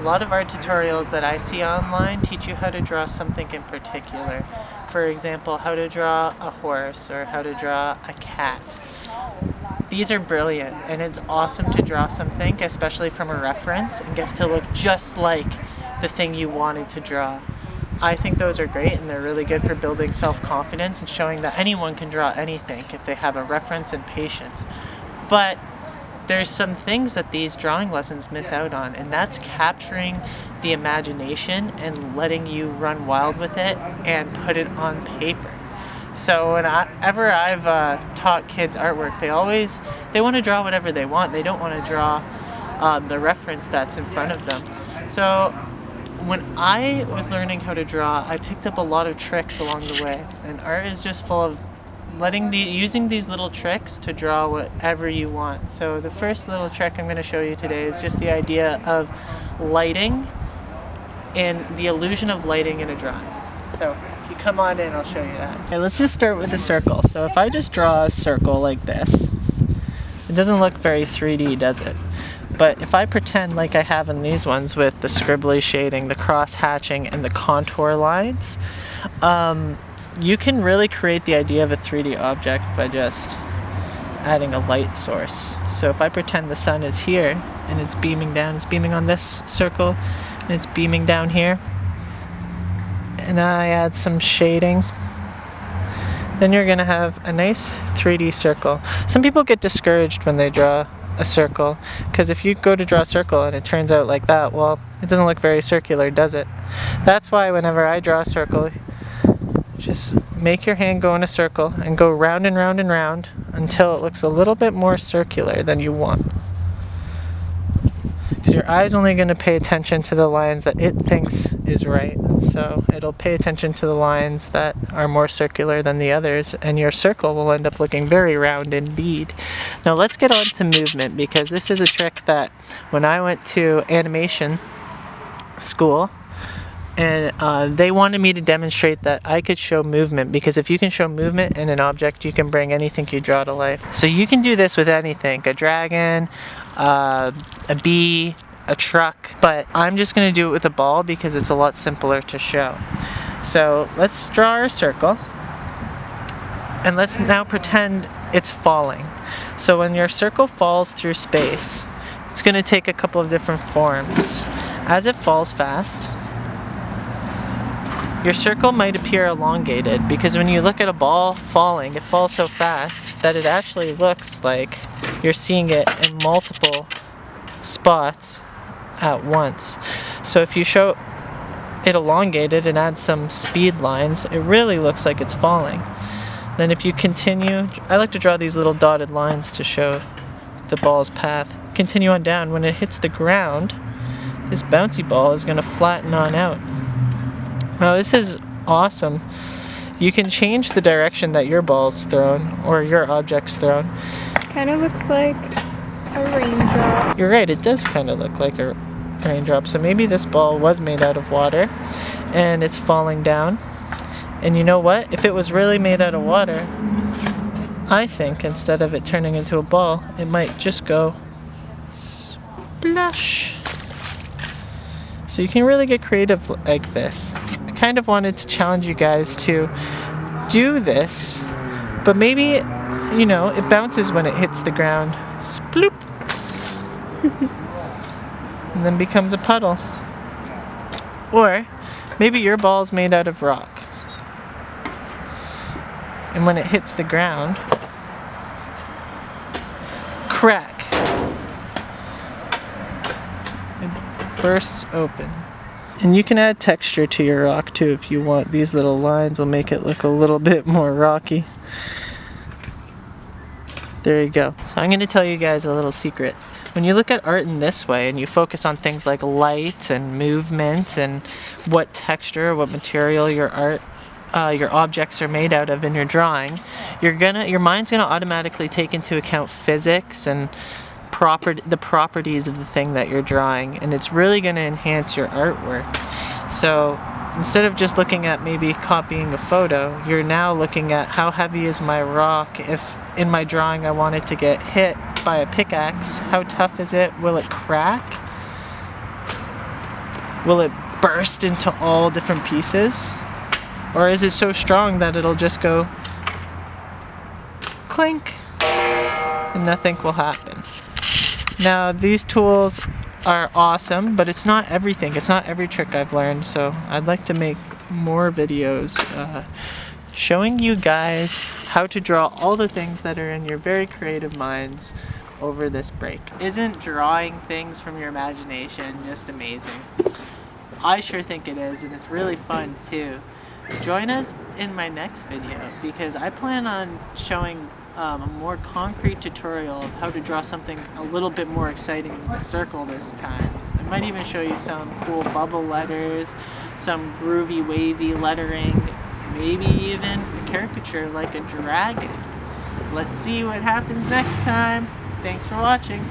lot of art tutorials that I see online teach you how to draw something in particular. For example, how to draw a horse or how to draw a cat. These are brilliant, and it's awesome to draw something, especially from a reference, and get to look just like the thing you wanted to draw. I think those are great, and they're really good for building self-confidence and showing that anyone can draw anything if they have a reference and patience. But there's some things that these drawing lessons miss out on, and that's capturing the imagination and letting you run wild with it and put it on paper. So whenever I've taught kids artwork, they want to draw whatever they want. They don't want to draw the reference that's in front of them. So when I was learning how to draw, I picked up a lot of tricks along the way, and art is just full of using these little tricks to draw whatever you want. So the first little trick I'm going to show you today is just the idea of lighting and the illusion of lighting in a drawing. So if you come on in, I'll show you that. Okay, let's just start with a circle. So if I just draw a circle like this, it doesn't look very 3D, does it? But if I pretend like I have in these ones with the scribbly shading, the cross hatching, and the contour lines, you can really create the idea of a 3D object by just adding a light source. So if I pretend the sun is here and it's beaming down, it's beaming on this circle and it's beaming down here, and I add some shading, then you're gonna have a nice 3D circle. Some people get discouraged when they draw a circle, because if you go to draw a circle and it turns out like that, well, it doesn't look very circular, does it? That's why whenever I draw a circle, just make your hand go in a circle and go round and round and round until it looks a little bit more circular than you want. Because your eye's only going to pay attention to the lines that it thinks is right. So it'll pay attention to the lines that are more circular than the others, and your circle will end up looking very round indeed. Now let's get on to movement, because this is a trick that when I went to animation school, and they wanted me to demonstrate that I could show movement, because if you can show movement in an object, you can bring anything you draw to life. So you can do this with anything, a dragon, a bee, a truck, but I'm just going to do it with a ball because it's a lot simpler to show. So let's draw our circle, and let's now pretend it's falling. So when your circle falls through space, it's going to take a couple of different forms. As it falls fast, your circle might appear elongated, because when you look at a ball falling, it falls so fast that it actually looks like you're seeing it in multiple spots at once. So if you show it elongated and add some speed lines, it really looks like it's falling. Then if you continue, I like to draw these little dotted lines to show the ball's path. Continue on down. When it hits the ground, this bouncy ball is going to flatten on out. Now this is awesome. You can change the direction that your ball's thrown or your object's thrown. Kind of looks like a raindrop. You're right, it does kind of look like a raindrop. So maybe this ball was made out of water and it's falling down. And you know what? If it was really made out of water, I think instead of it turning into a ball, it might just go splash. So you can really get creative like this. I kind of wanted to challenge you guys to do this, but maybe, you know, it bounces when it hits the ground. Sploop! And then becomes a puddle. Or maybe your ball's made out of rock, and when it hits the ground, crack! It bursts open. And you can add texture to your rock too if you want. These little lines will make it look a little bit more rocky. There you go. So I'm going to tell you guys a little secret. When you look at art in this way and you focus on things like light and movement and what texture, what material your objects are made out of in your drawing, your mind's gonna automatically take into account physics and the properties of the thing that you're drawing, and it's really gonna enhance your artwork. So instead of just looking at maybe copying a photo, you're now looking at how heavy is my rock. If in my drawing I want it to get hit by a pickaxe, how tough is it? Will it crack? Will it burst into all different pieces? Or is it so strong that it'll just go clink and nothing will happen? Now these tools are awesome, but it's not everything. It's not every trick I've learned, so I'd like to make more videos showing you guys how to draw all the things that are in your very creative minds over this break. Isn't drawing things from your imagination just amazing? I sure think it is, and it's really fun too. Join us in my next video because I plan on showing a more concrete tutorial of how to draw something a little bit more exciting than a circle this time. I might even show you some cool bubble letters, some groovy wavy lettering, maybe even a caricature like a dragon. Let's see what happens next time. Thanks for watching.